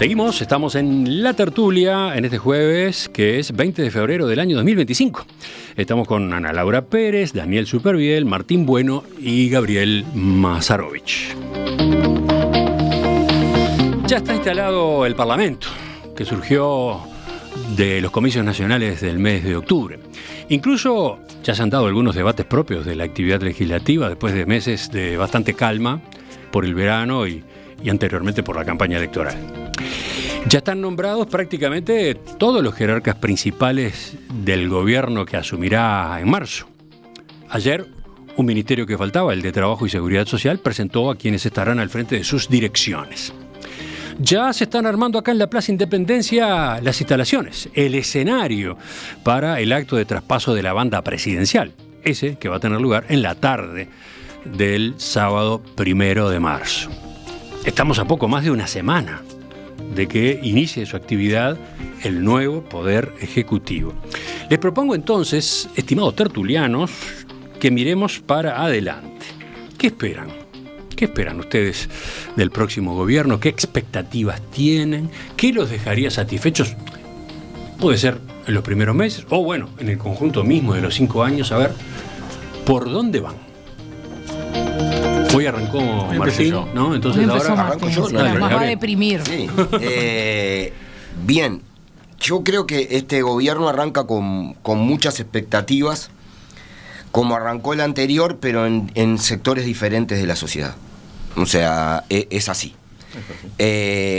Seguimos, estamos en La Tertulia en este jueves, que es 20 de febrero del año 2025. Estamos con Ana Laura Pérez, Daniel Superviel, Martín Bueno y Gabriel Mazarovich. Ya está instalado el Parlamento, que surgió de los comicios nacionales del mes de octubre. Incluso ya se han dado algunos debates propios de la actividad legislativa después de meses de bastante calma por el verano y anteriormente por la campaña electoral. Ya están nombrados prácticamente todos los jerarcas principales del gobierno que asumirá en marzo. Ayer, un ministerio que faltaba, el de Trabajo y Seguridad Social, presentó a quienes estarán al frente de sus direcciones. Ya se están armando acá en la Plaza Independencia las instalaciones, el escenario para el acto de traspaso de la banda presidencial, ese que va a tener lugar en la tarde del sábado 1 de marzo. Estamos a poco más de una semana de que inicie su actividad el nuevo Poder Ejecutivo. Les propongo entonces, estimados tertulianos, que miremos para adelante. ¿Qué esperan? ¿Qué esperan ustedes del próximo gobierno? ¿Qué expectativas tienen? ¿Qué los dejaría satisfechos? Puede ser en los primeros meses o, bueno, en el conjunto mismo de los 5 años, a ver por dónde van. Hoy arrancó Martín, ¿no? Entonces ahora arranco yo. Nos va a deprimir. Sí. Bien, yo creo que este gobierno arranca con muchas expectativas, como arrancó el anterior, pero en sectores diferentes de la sociedad. O sea, es así.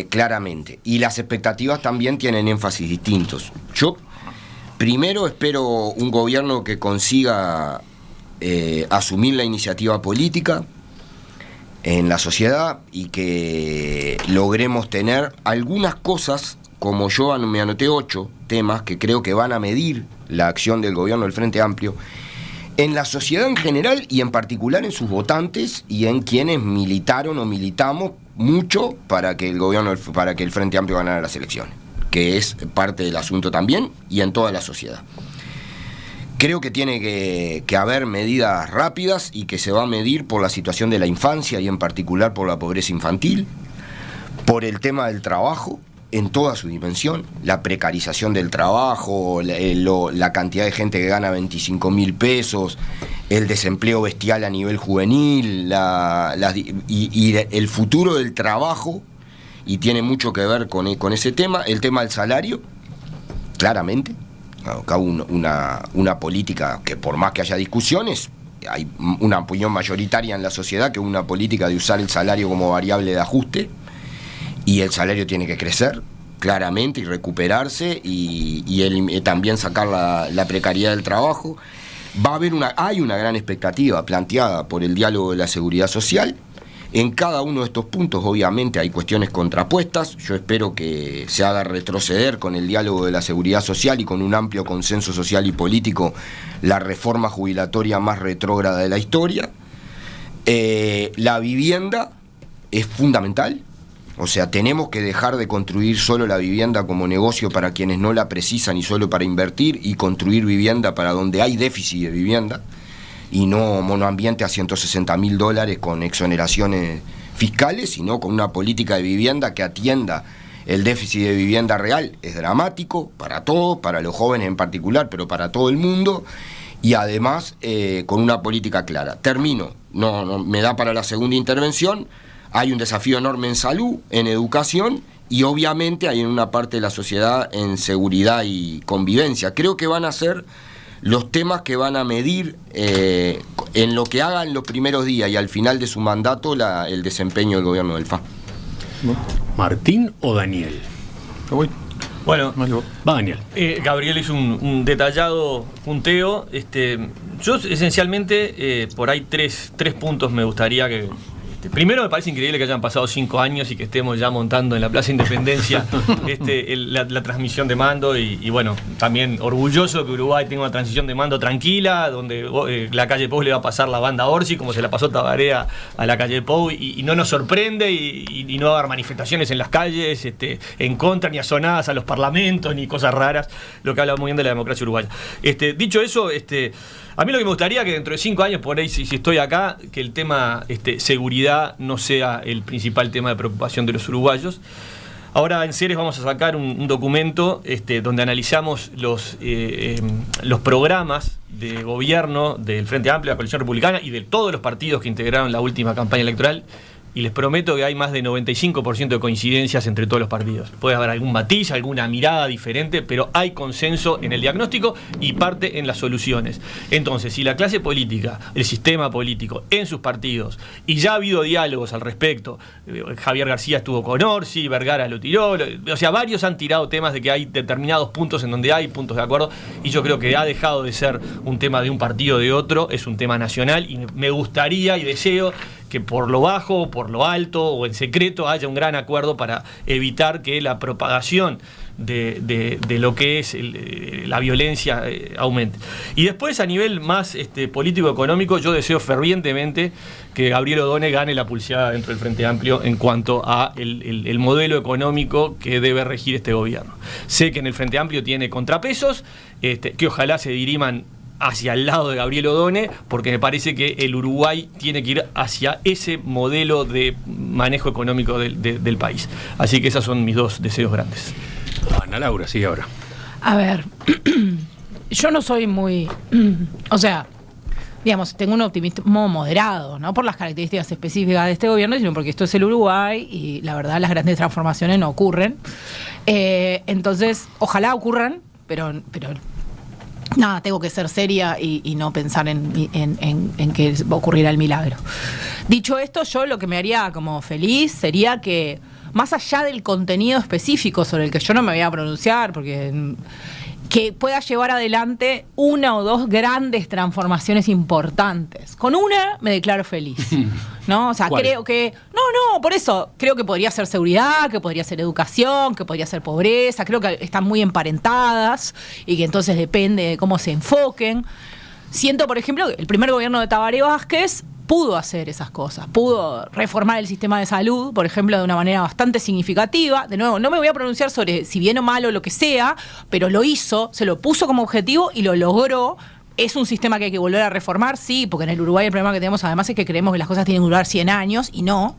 Claramente. Y las expectativas también tienen énfasis distintos. Yo primero espero un gobierno que consiga asumir la iniciativa política en la sociedad y que logremos tener algunas cosas, como yo me anoté 8 temas que creo que van a medir la acción del gobierno del Frente Amplio en la sociedad en general y en particular en sus votantes y en quienes militaron o militamos mucho para que el Frente Amplio ganara las elecciones, que es parte del asunto también y en toda la sociedad. Creo que tiene que haber medidas rápidas y que se va a medir por la situación de la infancia y en particular por la pobreza infantil, por el tema del trabajo en toda su dimensión, la precarización del trabajo, la cantidad de gente que gana 25.000 pesos, el desempleo bestial a nivel juvenil, y el futuro del trabajo, y tiene mucho que ver con ese tema, el tema del salario, claramente. Acá una política que por más que haya discusiones, hay una opinión mayoritaria en la sociedad que una política de usar el salario como variable de ajuste, y el salario tiene que crecer claramente y recuperarse y también sacar la precariedad del trabajo. Hay una gran expectativa planteada por el diálogo de la seguridad social. En cada uno de estos puntos, obviamente, hay cuestiones contrapuestas. Yo espero que se haga retroceder con el diálogo de la seguridad social y con un amplio consenso social y político la reforma jubilatoria más retrógrada de la historia. La vivienda es fundamental. O sea, tenemos que dejar de construir solo la vivienda como negocio para quienes no la precisan y solo para invertir, y construir vivienda para donde hay déficit de vivienda, y no monoambiente a $160.000 con exoneraciones fiscales, sino con una política de vivienda que atienda el déficit de vivienda real. Es dramático para todos, para los jóvenes en particular, pero para todo el mundo, y además con una política clara. Termino, no me da para la segunda intervención. Hay un desafío enorme en salud, en educación, y obviamente hay en una parte de la sociedad en seguridad y convivencia. Creo que van a ser los temas que van a medir en lo que haga en los primeros días y al final de su mandato el desempeño del gobierno del FA. ¿Martín o Daniel? Bueno, va Daniel. Gabriel hizo un detallado punteo. Yo esencialmente por ahí tres puntos me gustaría que... Primero, me parece increíble que hayan pasado 5 años y que estemos ya montando en la Plaza Independencia la transmisión de mando y bueno, también orgulloso que Uruguay tenga una transición de mando tranquila, donde la calle Pou le va a pasar la banda Orsi como se la pasó Tabaré a la calle Pou, y no nos sorprende y no va a haber manifestaciones en las calles en contra, ni asonadas a los parlamentos, ni cosas raras, lo que habla muy bien de la democracia uruguaya. Dicho eso, a mí lo que me gustaría que dentro de 5 años, por ahí, si estoy acá, que el tema seguridad no sea el principal tema de preocupación de los uruguayos. Ahora en Ceres vamos a sacar un documento donde analizamos los programas de gobierno del Frente Amplio, la Coalición Republicana y de todos los partidos que integraron la última campaña electoral. Y les prometo que hay más de 95% de coincidencias entre todos los partidos. Puede haber algún matiz, alguna mirada diferente, pero hay consenso en el diagnóstico y parte en las soluciones. Entonces, si la clase política, el sistema político, en sus partidos, y ya ha habido diálogos al respecto, Javier García estuvo con Orsi, Vergara lo tiró, o sea, varios han tirado temas de que hay determinados puntos en donde hay puntos de acuerdo, y yo creo que ha dejado de ser un tema de un partido o de otro, es un tema nacional, y me gustaría y deseo que por lo bajo, por lo alto o en secreto haya un gran acuerdo para evitar que la propagación de lo que es la violencia aumente. Y después, a nivel más político-económico, yo deseo fervientemente que Gabriel Odone gane la pulseada dentro del Frente Amplio en cuanto a el modelo económico que debe regir este gobierno. Sé que en el Frente Amplio tiene contrapesos, que ojalá se diriman hacia el lado de Gabriel Odone, porque me parece que el Uruguay tiene que ir hacia ese modelo de manejo económico del país. Así que esos son mis dos deseos grandes. Ana Laura, sigue ahora. A ver, yo no soy muy... o sea, digamos, tengo un optimismo moderado, no por las características específicas de este gobierno, sino porque esto es el Uruguay y la verdad las grandes transformaciones no ocurren. Entonces, ojalá ocurran, pero nada, tengo que ser seria y no pensar en que ocurrirá el milagro. Dicho esto, yo lo que me haría como feliz sería que, más allá del contenido específico sobre el que yo no me voy a pronunciar, porque que pueda llevar adelante una o dos grandes transformaciones importantes. Con una me declaro feliz, ¿no? O sea, ¿cuál? Creo que... No, por eso creo que podría ser seguridad, que podría ser educación, que podría ser pobreza. Creo que están muy emparentadas y que entonces depende de cómo se enfoquen. Siento, por ejemplo, que el primer gobierno de Tabaré Vázquez pudo hacer esas cosas, pudo reformar el sistema de salud, por ejemplo, de una manera bastante significativa. De nuevo, no me voy a pronunciar sobre si bien o mal o lo que sea, pero lo hizo, se lo puso como objetivo y lo logró. ¿Es un sistema que hay que volver a reformar? Sí, porque en el Uruguay el problema que tenemos además es que creemos que las cosas tienen que durar 100 años y no.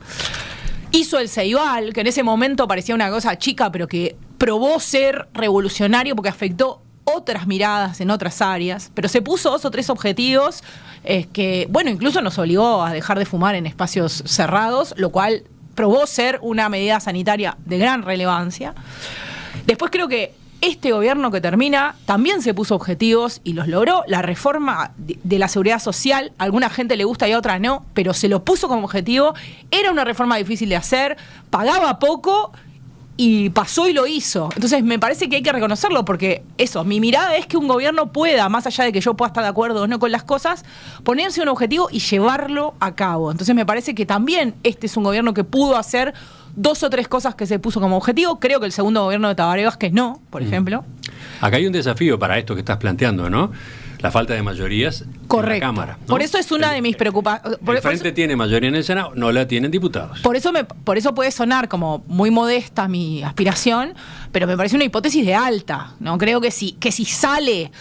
Hizo el Ceibal, que en ese momento parecía una cosa chica, pero que probó ser revolucionario porque afectó otras miradas en otras áreas, pero se puso 2 o 3 objetivos que, bueno, incluso nos obligó a dejar de fumar en espacios cerrados, lo cual probó ser una medida sanitaria de gran relevancia. Después creo que este gobierno que termina también se puso objetivos y los logró. La reforma de la seguridad social, a alguna gente le gusta y a otra no, pero se lo puso como objetivo. Era una reforma difícil de hacer, pagaba poco y pasó y lo hizo. Entonces me parece que hay que reconocerlo, porque eso, mi mirada es que un gobierno pueda, más allá de que yo pueda estar de acuerdo o no con las cosas, ponerse un objetivo y llevarlo a cabo. Entonces me parece que también este es un gobierno que pudo hacer 2 o 3 cosas que se puso como objetivo. Creo que el segundo gobierno de Tabaré Vázquez no, por ejemplo. Acá hay un desafío para esto que estás planteando, ¿no? La falta de mayorías. Correcto. En la Cámara, ¿no? Por eso es una de mis preocupaciones. El Frente tiene mayoría en el Senado, no la tienen diputados. Por eso puede sonar como muy modesta mi aspiración, pero me parece una hipótesis de alta, ¿no? Creo que si sale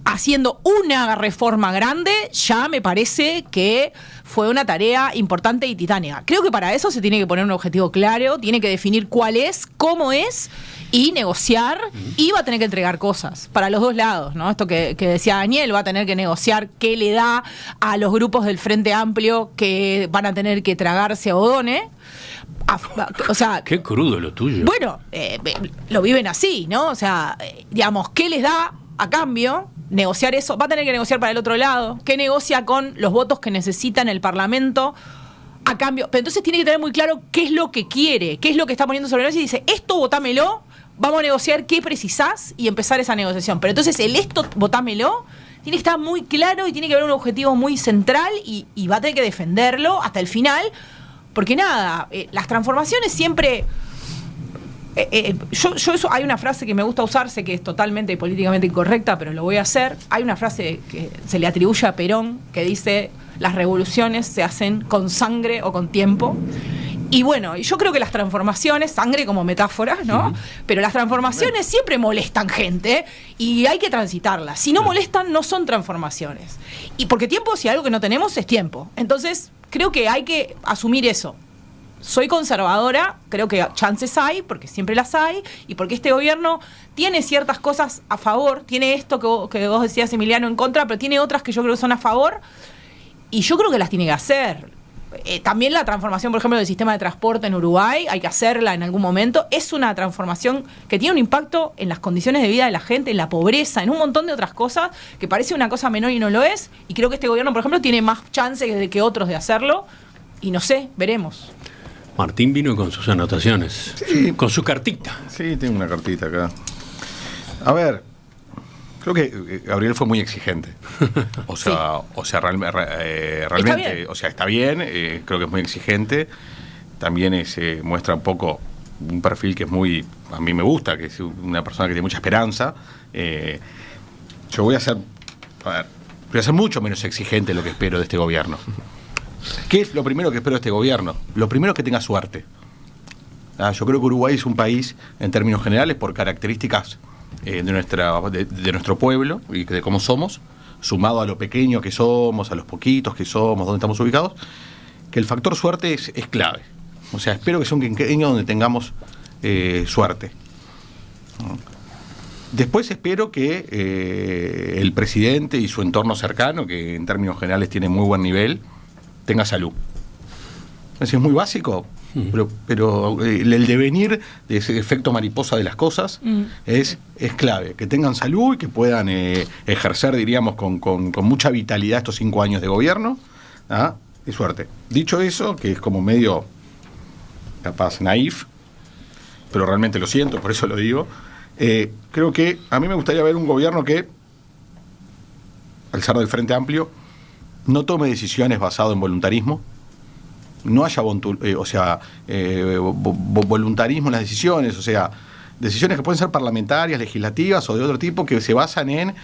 haciendo una reforma grande, ya me parece que fue una tarea importante y titánica. Creo que para eso se tiene que poner un objetivo claro, tiene que definir cuál es, cómo es, y negociar, y va a tener que entregar cosas para los dos lados, ¿no? Esto que decía Daniel, va a tener que negociar qué le da a los grupos del Frente Amplio que van a tener que tragarse a Odone. O sea, qué crudo lo tuyo. Bueno, lo viven así, ¿no? O sea, digamos, ¿qué les da a cambio? Negociar eso, va a tener que negociar para el otro lado. ¿Qué negocia con los votos que necesita en el Parlamento a cambio? Pero entonces tiene que tener muy claro qué es lo que quiere, qué es lo que está poniendo sobre la mesa y dice, esto votámelo, vamos a negociar qué precisás y empezar esa negociación. Pero entonces el esto votámelo tiene que estar muy claro y tiene que haber un objetivo muy central y va a tener que defenderlo hasta el final, porque nada, las transformaciones siempre... Yo eso, hay una frase que me gusta usar, sé que es totalmente políticamente incorrecta, pero lo voy a hacer. Hay una frase que se le atribuye a Perón que dice: las revoluciones se hacen con sangre o con tiempo. Y bueno, yo creo que las transformaciones, sangre como metáfora, ¿no? Pero las transformaciones siempre molestan gente y hay que transitarlas. Si no molestan, no son transformaciones. Y porque tiempo, si algo que no tenemos, es tiempo. Entonces, creo que hay que asumir eso. soy conservadora, creo que chances hay, porque siempre las hay, y porque este gobierno tiene ciertas cosas a favor, tiene esto que vos decías, Emiliano, en contra, pero tiene otras que yo creo que son a favor, y yo creo que las tiene que hacer. También la transformación, por ejemplo, del sistema de transporte en Uruguay, hay que hacerla en algún momento. Es una transformación que tiene un impacto en las condiciones de vida de la gente, en la pobreza, en un montón de otras cosas, que parece una cosa menor y no lo es. Y creo que este gobierno, por ejemplo, tiene más chances que otros de hacerlo. Y no sé, veremos. Martín vino con sus anotaciones, Sí. con su cartita. Sí, tengo una cartita acá. A ver, creo que Gabriel fue muy exigente. Realmente, está bien, creo que es muy exigente. También muestra un poco un perfil que es muy, a mí me gusta, que es una persona que tiene mucha esperanza. Yo voy a ser mucho menos exigente de lo que espero de este gobierno. ¿Qué es lo primero que espero de este gobierno? Lo primero es que tenga suerte. Yo creo que Uruguay es un país, en términos generales, por características de nuestro pueblo y de cómo somos, sumado a lo pequeño que somos, a los poquitos que somos, dónde estamos ubicados, que el factor suerte es clave. O sea, espero que sea un quinquenio donde tengamos suerte. Después espero que el presidente y su entorno cercano, que en términos generales tiene muy buen nivel, tenga salud. Es muy básico, pero el devenir de ese efecto mariposa de las cosas es clave. Que tengan salud y que puedan ejercer, diríamos, con mucha vitalidad estos 5 años de gobierno. Y suerte. Dicho eso, que es como medio, capaz, naif, pero realmente lo siento, por eso lo digo, creo que a mí me gustaría ver un gobierno que, al ser del Frente Amplio, no tome decisiones basadas en voluntarismo, no haya voluntarismo en las decisiones, o sea, decisiones que pueden ser parlamentarias, legislativas o de otro tipo, que se basan en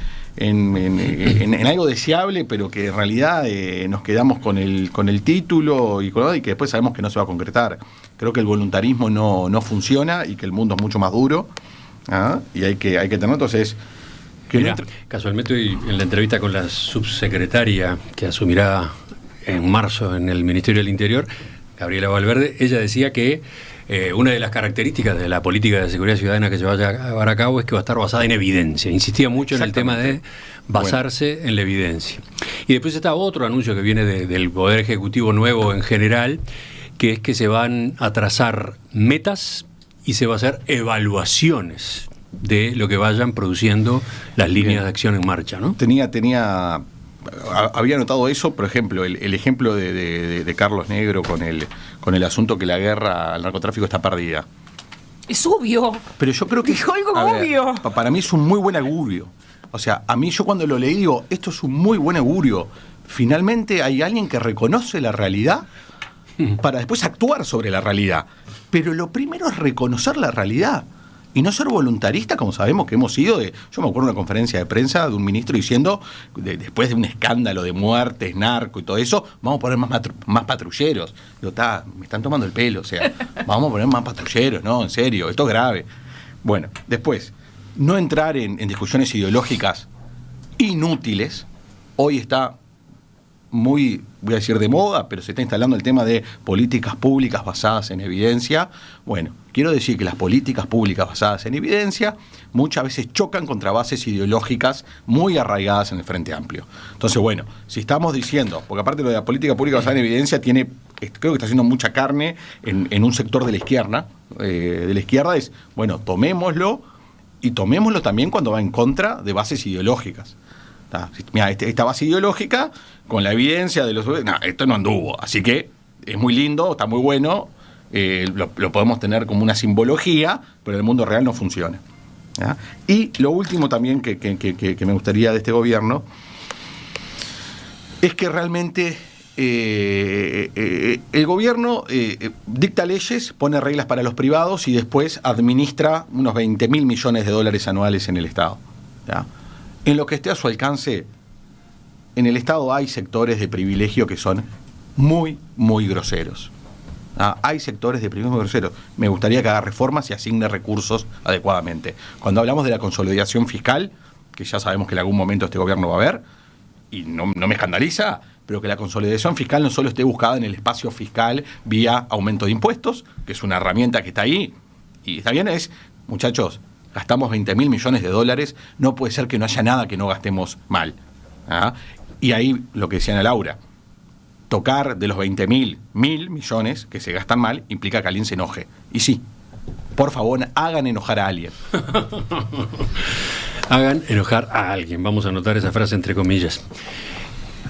algo deseable, pero que en realidad nos quedamos con el título y que después sabemos que no se va a concretar. Creo que el voluntarismo no funciona y que el mundo es mucho más duro, y hay que tener, entonces... Mira, casualmente hoy en la entrevista con la subsecretaria que asumirá en marzo en el Ministerio del Interior, Gabriela Valverde, ella decía que una de las características de la política de seguridad ciudadana que se vaya a llevar a cabo es que va a estar basada en evidencia. Insistía mucho en el tema de basarse en la evidencia. Y después está otro anuncio que viene del Poder Ejecutivo nuevo en general, que es que se van a trazar metas y se va a hacer evaluaciones de lo que vayan produciendo las líneas de acción en marcha, ¿no? Había notado eso, por ejemplo, el ejemplo de Carlos Negro con el asunto que la guerra al narcotráfico está perdida. Es obvio. Pero yo creo que... Dijo algo obvio. Para mí es un muy buen augurio. O sea, a mí yo cuando lo leí digo, esto es un muy buen augurio. Finalmente hay alguien que reconoce la realidad para después actuar sobre la realidad. Pero lo primero es reconocer la realidad. Y no ser voluntarista, como sabemos que hemos sido. Yo me acuerdo de una conferencia de prensa de un ministro diciendo, después de un escándalo de muertes, narco y todo eso, vamos a poner más patrulleros. Digo, me están tomando el pelo, o sea, vamos a poner más patrulleros, no, en serio, esto es grave. Bueno, después, no entrar en discusiones ideológicas inútiles. Hoy está muy, voy a decir de moda, pero se está instalando el tema de políticas públicas basadas en evidencia. Bueno, quiero decir que las políticas públicas basadas en evidencia muchas veces chocan contra bases ideológicas muy arraigadas en el Frente Amplio. Entonces, bueno, si estamos diciendo, porque aparte lo de la política pública basada en evidencia creo que está haciendo mucha carne en un sector de la izquierda, es, bueno, tomémoslo y tomémoslo también cuando va en contra de bases ideológicas. Mira, esta base ideológica, con la evidencia de esto no anduvo. Así que es muy lindo, está muy bueno, lo podemos tener como una simbología, pero en el mundo real no funciona. ¿Ya? Y lo último también que me gustaría de este gobierno es que realmente el gobierno dicta leyes, pone reglas para los privados y después administra unos 20.000 millones de dólares anuales en el Estado. ¿Ya? En lo que esté a su alcance, en el Estado hay sectores de privilegio que son muy, muy groseros. Hay sectores de privilegio muy groseros. Me gustaría que haga reformas y asigne recursos adecuadamente. Cuando hablamos de la consolidación fiscal, que ya sabemos que en algún momento este gobierno va a haber, y no me escandaliza, pero que la consolidación fiscal no solo esté buscada en el espacio fiscal vía aumento de impuestos, que es una herramienta que está ahí, y está bien, muchachos, gastamos 20.000 millones de dólares, no puede ser que no haya nada que no gastemos mal. ¿Ah? Y ahí lo que decía Ana Laura, tocar de los 20.000, 1.000 millones que se gastan mal, implica que alguien se enoje. Y sí, por favor, hagan enojar a alguien. Hagan enojar a alguien. Vamos a anotar esa frase entre comillas.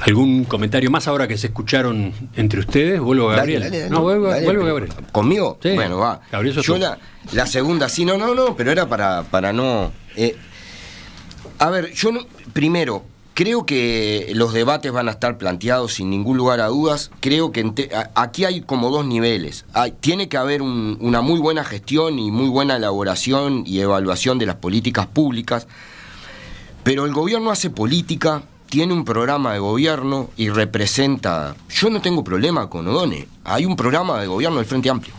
¿Algún comentario más ahora que se escucharon entre ustedes? Vuelvo a Gabriel. Dale, no, vuelvo a Gabriel. ¿Conmigo? Sí. Bueno, va. Gabriel, yo la segunda, sí, no, pero era para no... a ver, yo primero, creo que los debates van a estar planteados sin ningún lugar a dudas. Creo que aquí hay como dos niveles. Tiene que haber una muy buena gestión y muy buena elaboración y evaluación de las políticas públicas, pero el gobierno hace política, tiene un programa de gobierno y representa... Yo no tengo problema con O'Donnell. Hay un programa de gobierno del Frente Amplio.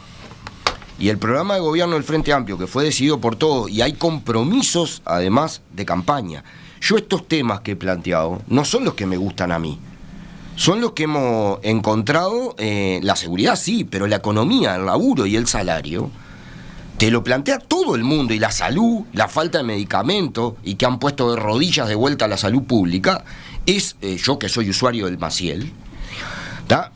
Y el programa de gobierno del Frente Amplio, que fue decidido por todos, y hay compromisos, además, de campaña. Yo estos temas que he planteado no son los que me gustan a mí. Son los que hemos encontrado, la seguridad sí, pero la economía, el laburo y el salario... Te lo plantea todo el mundo, y la salud, la falta de medicamentos, y que han puesto de rodillas de vuelta a la salud pública, yo que soy usuario del Maciel,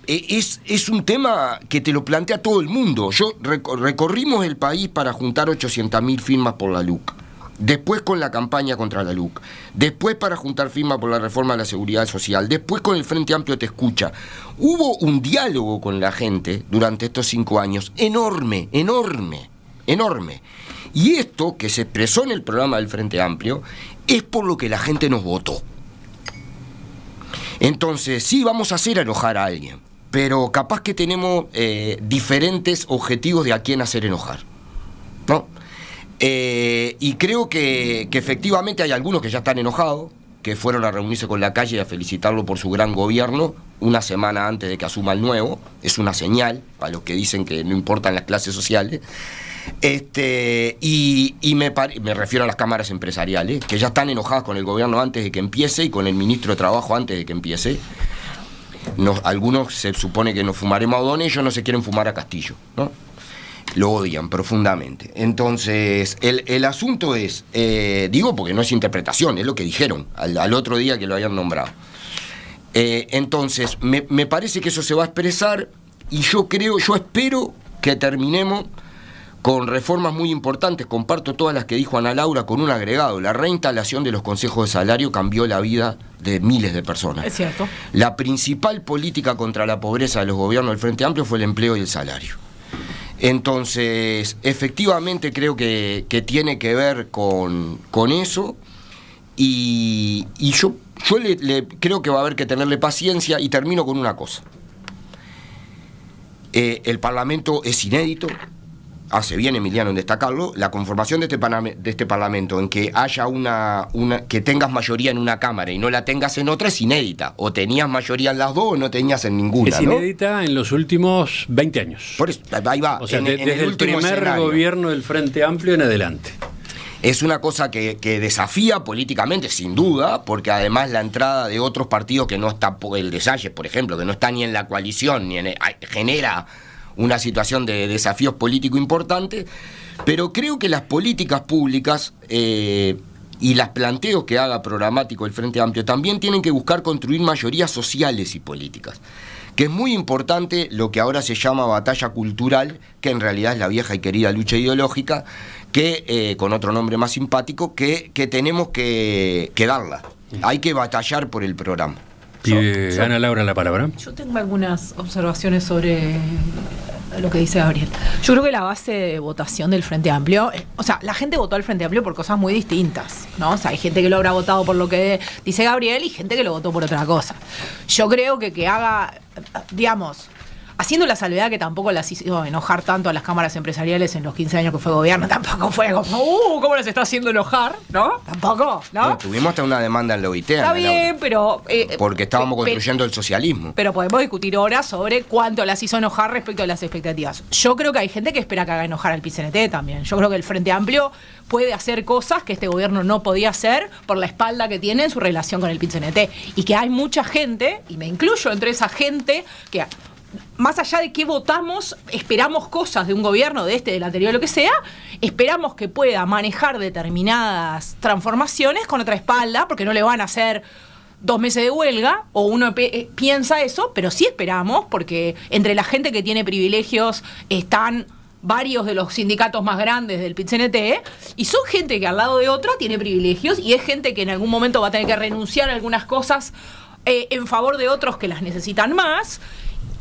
es un tema que te lo plantea todo el mundo. Recorrimos el país para juntar 800.000 firmas por la LUC, después con la campaña contra la LUC, después para juntar firmas por la reforma de la seguridad social, después con el Frente Amplio Te Escucha. Hubo un diálogo con la gente durante estos 5 años enorme. Y esto que se expresó en el programa del Frente Amplio es por lo que la gente nos votó. Entonces, sí, vamos a hacer enojar a alguien, pero capaz que tenemos diferentes objetivos de a quién hacer enojar, ¿no? Y creo que efectivamente hay algunos que ya están enojados, que fueron a reunirse con la calle y a felicitarlo por su gran gobierno una semana antes de que asuma el nuevo. Es una señal para los que dicen que no importan las clases sociales. Y me refiero a las cámaras empresariales, que ya están enojadas con el gobierno antes de que empiece y con el ministro de Trabajo antes de que empiece. Algunos se supone que nos fumaremos a O'Donnell, ellos no se quieren fumar a Castillo, ¿no? Lo odian profundamente. Entonces, el asunto es, digo porque no es interpretación, es lo que dijeron al otro día que lo habían nombrado. Entonces, me parece que eso se va a expresar, y yo espero que terminemos con reformas muy importantes. Comparto todas las que dijo Ana Laura, con un agregado: la reinstalación de los consejos de salario cambió la vida de miles de personas. Es cierto. La principal política contra la pobreza de los gobiernos del Frente Amplio fue el empleo y el salario. Entonces, efectivamente creo que tiene que ver con eso, y yo creo que va a haber que tenerle paciencia, y termino con una cosa. El Parlamento es inédito, hace bien Emiliano en destacarlo. La conformación de este Parlamento, en que haya que tengas mayoría en una Cámara y no la tengas en otra, es inédita. O tenías mayoría en las dos o no tenías en ninguna. Es inédita, ¿no? En los últimos 20 años. Por eso, ahí va. O sea, desde el primer escenario, gobierno del Frente Amplio en adelante. Es una cosa que desafía políticamente, sin duda, porque además la entrada de otros partidos que no está, el de Salles, por ejemplo, que no está ni en la coalición, genera una situación de desafíos políticos importantes, pero creo que las políticas públicas y los planteos que haga programático el Frente Amplio también tienen que buscar construir mayorías sociales y políticas, que es muy importante lo que ahora se llama batalla cultural, que en realidad es la vieja y querida lucha ideológica, que con otro nombre más simpático, que tenemos que darla. Hay que batallar por el programa. Pide Ana Laura la palabra. Yo tengo algunas observaciones sobre lo que dice Gabriel. Yo creo que la base de votación del Frente Amplio, o sea, la gente votó al Frente Amplio por cosas muy distintas, ¿no? O sea, hay gente que lo habrá votado por lo que dice Gabriel y gente que lo votó por otra cosa. Yo creo que haga, digamos, haciendo la salvedad que tampoco las hizo enojar tanto a las cámaras empresariales en los 15 años que fue gobierno, tampoco fue como, ¿cómo las está haciendo enojar? ¿No? Tampoco, ¿no? Bueno, tuvimos hasta una demanda en la OIT. Está bien, pero... porque estábamos construyendo el socialismo. Pero podemos discutir horas sobre cuánto las hizo enojar respecto a las expectativas. Yo creo que hay gente que espera que haga enojar al PIT-CNT también. Yo creo que el Frente Amplio puede hacer cosas que este gobierno no podía hacer por la espalda que tiene en su relación con el PIT-CNT. Y que hay mucha gente, y me incluyo entre esa gente, que más allá de que votamos, esperamos cosas de un gobierno, de este, del anterior, lo que sea, esperamos que pueda manejar determinadas transformaciones con otra espalda, porque no le van a hacer 2 meses de huelga, o uno piensa eso, pero sí esperamos, porque entre la gente que tiene privilegios están varios de los sindicatos más grandes del PIT-CNT, y son gente que al lado de otra tiene privilegios, y es gente que en algún momento va a tener que renunciar a algunas cosas en favor de otros que las necesitan más,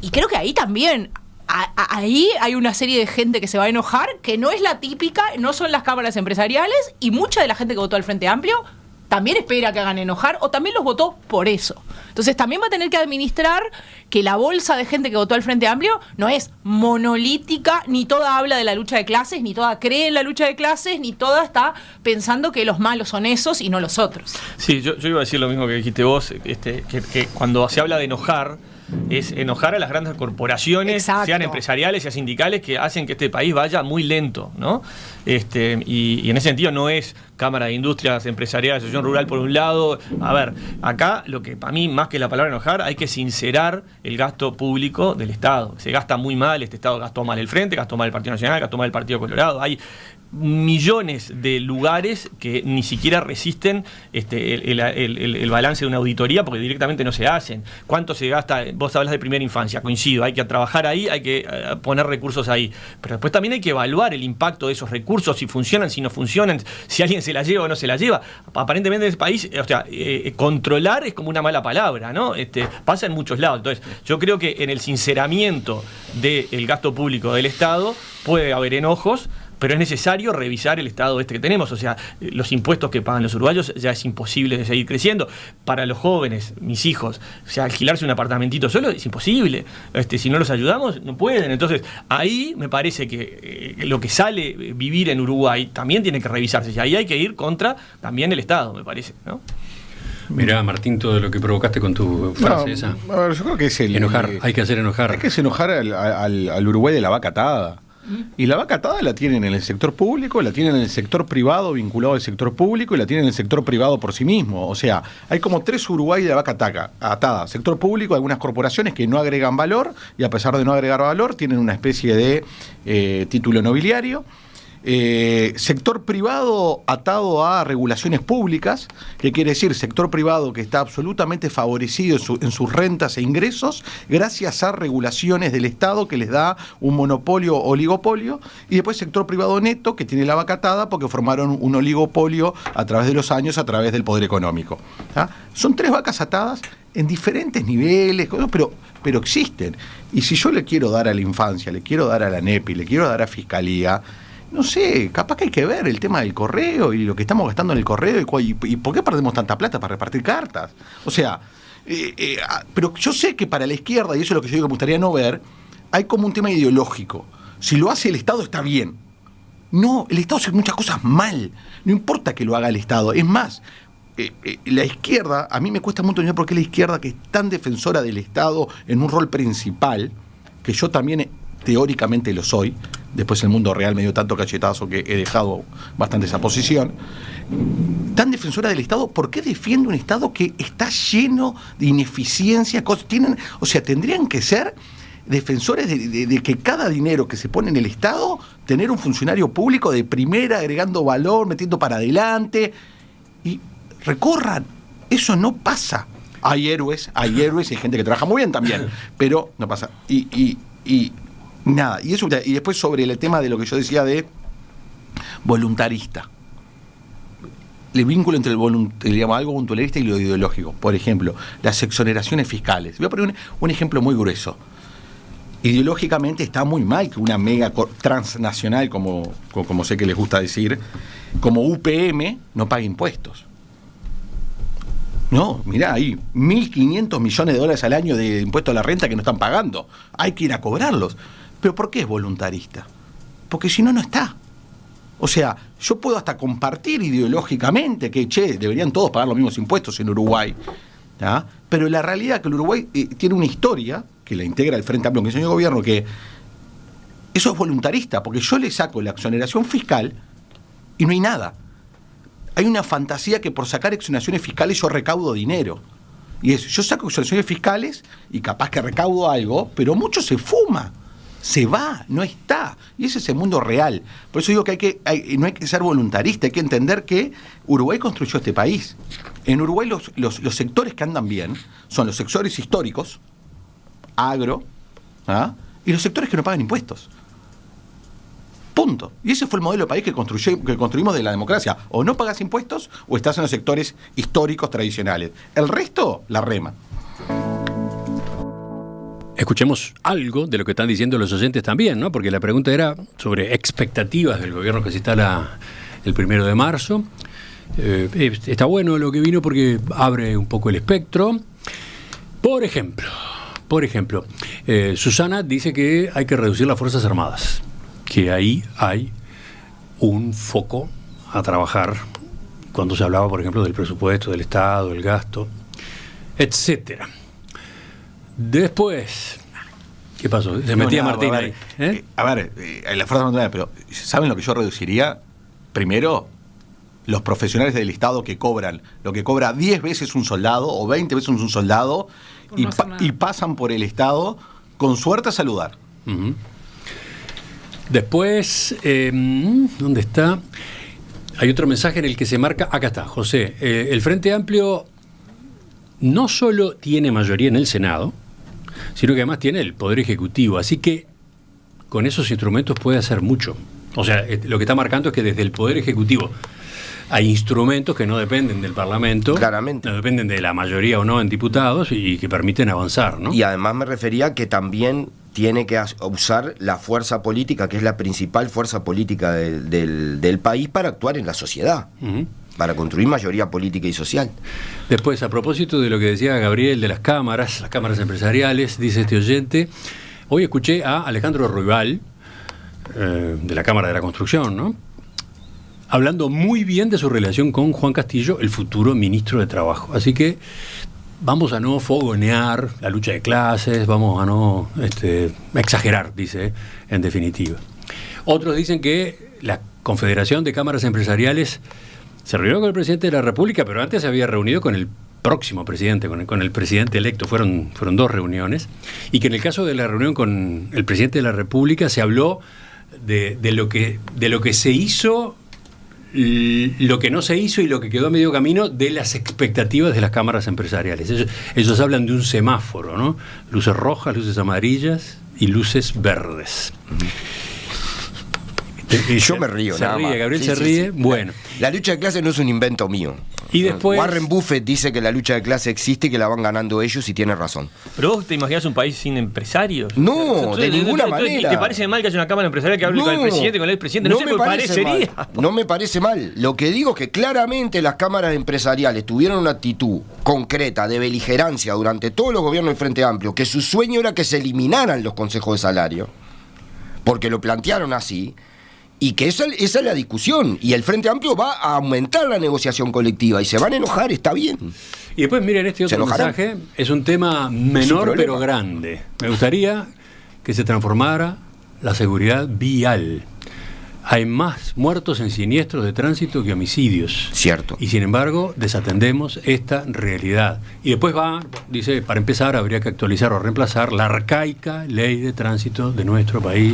y creo que ahí también... Ahí hay una serie de gente que se va a enojar, que no es la típica, no son las cámaras empresariales, y mucha de la gente que votó al Frente Amplio también espera que hagan enojar, o también los votó por eso. Entonces también va a tener que administrar que la bolsa de gente que votó al Frente Amplio no es monolítica, ni toda habla de la lucha de clases, ni toda cree en la lucha de clases, ni toda está pensando que los malos son esos y no los otros. Sí, yo iba a decir lo mismo que dijiste vos, que cuando se habla de enojar, es enojar a las grandes corporaciones, exacto, sean empresariales, sean sindicales, que hacen que este país vaya muy lento, ¿no? Y en ese sentido no es Cámara de Industrias Empresariales, Asociación Rural por un lado. A ver, acá lo que para mí, más que la palabra enojar, hay que sincerar el gasto público del Estado. Se gasta muy mal, este Estado gastó mal el Frente, gastó mal el Partido Nacional, gastó mal el Partido Colorado. Hay millones de lugares que ni siquiera resisten el balance de una auditoría porque directamente no se hacen. ¿Cuánto se gasta? Vos hablas de primera infancia, coincido, hay que trabajar ahí, hay que poner recursos ahí, pero después también hay que evaluar el impacto de esos recursos, si funcionan, si no funcionan, si alguien se la lleva o no se la lleva. Aparentemente en ese país, controlar es como una mala palabra, ¿no? Pasa en muchos lados. Entonces, yo creo que en el sinceramiento del gasto público del Estado puede haber enojos, pero es necesario revisar el estado que tenemos. O sea, los impuestos que pagan los uruguayos ya es imposible de seguir creciendo. Para los jóvenes, mis hijos, o sea, alquilarse un apartamentito solo es imposible. Si no los ayudamos, no pueden. Entonces, ahí me parece que lo que sale vivir en Uruguay también tiene que revisarse. Y ahí hay que ir contra también el Estado, me parece, ¿no? Mirá, Martín, todo lo que provocaste con tu frase esa. A ver, yo creo que es enojar, hay que hacer enojar. Hay que hacer enojar al Uruguay de la vaca atada. Y la vaca atada la tienen en el sector público, la tienen en el sector privado vinculado al sector público y la tienen en el sector privado por sí mismo. O sea, hay como 3 Uruguay de la vaca atada. Sector público, algunas corporaciones que no agregan valor y a pesar de no agregar valor tienen una especie de título nobiliario. Sector privado atado a regulaciones públicas, que quiere decir sector privado que está absolutamente favorecido en sus rentas e ingresos gracias a regulaciones del Estado que les da un monopolio o oligopolio, y después sector privado neto que tiene la vaca atada porque formaron un oligopolio a través de los años, a través del poder económico. ¿Ah? Son 3 vacas atadas en diferentes niveles, pero existen. Y si yo le quiero dar a la infancia, le quiero dar a la NEPI, le quiero dar a Fiscalía, no sé, capaz que hay que ver el tema del correo y lo que estamos gastando en el correo y por qué perdemos tanta plata para repartir cartas. O sea, pero yo sé que para la izquierda, y eso es lo que yo digo que me gustaría no ver, hay como un tema ideológico. Si lo hace el Estado está bien. No, el Estado hace muchas cosas mal. No importa que lo haga el Estado. Es más, la izquierda, a mí me cuesta mucho entender por qué la izquierda, que es tan defensora del Estado en un rol principal, que yo también teóricamente lo soy, después el mundo real me dio tanto cachetazo que he dejado bastante esa posición, tan defensora del Estado, ¿por qué defiende un Estado que está lleno de ineficiencias? Tendrían que ser defensores de que cada dinero que se pone en el Estado, tener un funcionario público de primera, agregando valor, metiendo para adelante, y recorran. Eso no pasa. Hay héroes, hay gente que trabaja muy bien también, pero no pasa. Y nada, y después sobre el tema de lo que yo decía de voluntarista. El vínculo entre algo voluntarista y lo ideológico. Por ejemplo, las exoneraciones fiscales. Voy a poner un ejemplo muy grueso. Ideológicamente está muy mal que una mega transnacional, como sé que les gusta decir, como UPM, no pague impuestos. No, mirá, hay 1.500 millones de dólares al año de impuesto a la renta que no están pagando. Hay que ir a cobrarlos. ¿Pero por qué es voluntarista? Porque si no, no está. O sea, yo puedo hasta compartir ideológicamente que, deberían todos pagar los mismos impuestos en Uruguay. ¿Ya? Pero la realidad es que el Uruguay tiene una historia que la integra el Frente Amplio, que es el gobierno, que eso es voluntarista, porque yo le saco la exoneración fiscal y no hay nada. Hay una fantasía que por sacar exoneraciones fiscales yo recaudo dinero. Y es, yo saco exoneraciones fiscales y capaz que recaudo algo, pero mucho se fuma, se va, no está. Y ese es el mundo real. Por eso digo que no hay que ser voluntarista, hay que entender que Uruguay construyó este país. En Uruguay los sectores que andan bien son los sectores históricos, agro, y los sectores que no pagan impuestos. Punto. Y ese fue el modelo de país que construimos de la democracia. O no pagas impuestos o estás en los sectores históricos tradicionales. El resto, la rema. Escuchemos algo de lo que están diciendo los oyentes también, ¿no? Porque la pregunta era sobre expectativas del gobierno que se instala el 1 de marzo. Está bueno lo que vino porque abre un poco el espectro. Por ejemplo, Susana dice que hay que reducir las Fuerzas Armadas, que ahí hay un foco a trabajar cuando se hablaba, por ejemplo, del presupuesto del Estado, el gasto, etcétera. Después, ¿qué pasó? Se metía Martín ahí. A ver, las Fuerzas Armadas, pero ¿saben lo que yo reduciría? Primero, los profesionales del Estado que cobran lo que cobra 10 veces un soldado o 20 veces un soldado y pasan por el Estado con suerte a saludar. Uh-huh. Después, ¿dónde está? Hay otro mensaje en el que se marca, acá está, José, el Frente Amplio no solo tiene mayoría en el Senado, sino que además tiene el Poder Ejecutivo, así que con esos instrumentos puede hacer mucho. O sea, lo que está marcando es que desde el Poder Ejecutivo hay instrumentos que no dependen del Parlamento, claramente, no dependen de la mayoría o no en diputados y que permiten avanzar, ¿no? Y además me refería que también tiene que usar la fuerza política, que es la principal fuerza política del país, para actuar en la sociedad, para construir mayoría política y social. Después, a propósito de lo que decía Gabriel de las cámaras empresariales, dice este oyente, hoy escuché a Alejandro Ruibal, de la Cámara de la Construcción, ¿no?, hablando muy bien de su relación con Juan Castillo, el futuro ministro de Trabajo. Así que vamos a no fogonear la lucha de clases, vamos a no exagerar, dice, en definitiva. Otros dicen que la Confederación de Cámaras Empresariales se reunió con el presidente de la República, pero antes se había reunido con el próximo presidente, con el presidente electo. Fueron 2 reuniones, y que en el caso de la reunión con el presidente de la República se habló de lo que se hizo, lo que no se hizo y lo que quedó a medio camino de las expectativas de las cámaras empresariales. Ellos hablan de un semáforo, ¿no? Luces rojas, luces amarillas y luces verdes. Yo me río, nada más. Gabriel se ríe. Sí. Bueno. La lucha de clases no es un invento mío. Y después, Warren Buffett dice que la lucha de clase existe y que la van ganando ellos, y tiene razón. ¿Pero vos te imaginás un país sin empresarios? No, de ninguna manera. ¿Te parece mal que haya una cámara empresarial que hable con el presidente, con el expresidente? No sé, me parecería. No me parece mal. Lo que digo es que claramente las cámaras empresariales tuvieron una actitud concreta de beligerancia durante todos los gobiernos del Frente Amplio, que su sueño era que se eliminaran los consejos de salario, porque lo plantearon así. Y que esa es la discusión. Y el Frente Amplio va a aumentar la negociación colectiva. Y se van a enojar, está bien. Y después miren este otro mensaje. Es un tema menor pero grande. Me gustaría que se transformara la seguridad vial. Hay más muertos en siniestros de tránsito que homicidios. Cierto. Y sin embargo desatendemos esta realidad. Y después dice, para empezar habría que actualizar o reemplazar la arcaica ley de tránsito de nuestro país.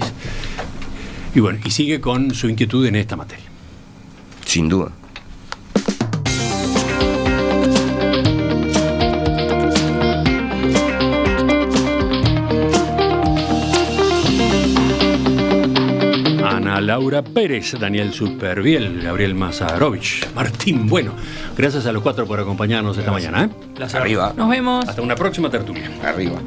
Y bueno, y sigue con su inquietud en esta materia. Sin duda. Ana Laura Pérez, Daniel Superviel, Gabriel Mazarovich, Martín Bueno. Gracias a los 4 por acompañarnos esta mañana. Arriba. Nos vemos. Hasta una próxima tertulia. Arriba.